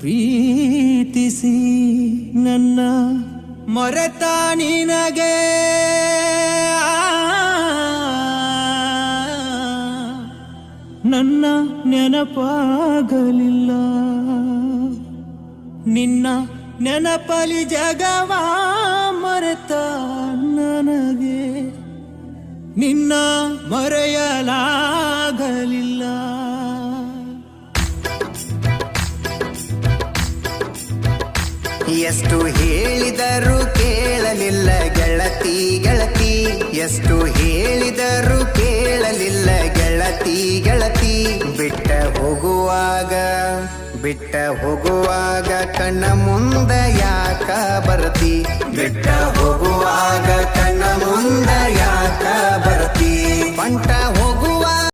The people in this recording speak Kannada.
ಪ್ರೀತಿಸಿ ನನ್ನ ಮರೆತ ನಿನಗೆ ನನ್ನ ನೆನಪಾಗಲಿಲ್ಲ. ನಿನ್ನ ನೆನಪಲಿ ಜಗವ ಮರೆತ ನನಗೆ ನಿನ್ನ ಮರೆಯಲಾಗಲಿಲ್ಲ. ಎಷ್ಟು ಹೇಳಿದರೂ ಕೇಳಲಿಲ್ಲ ಗೆಳತಿ ಗೆಳತಿ, ಎಷ್ಟು ಹೇಳಿದರೂ ಕೇಳಲಿಲ್ಲ ಗೆಳತಿ ಗೆಳತಿ. ಬಿಟ್ಟ ಹೋಗುವಾಗ ಕಣ್ಣ ಮುಂದ ಯಾಕ ಬರ್ತಿ, ಬಿಟ್ಟ ಹೋಗುವಾಗ ಕಣ್ಣ ಮುಂದ ಯಾಕ ಬರ್ತಿ. ಬಂಟ ಹೋಗುವ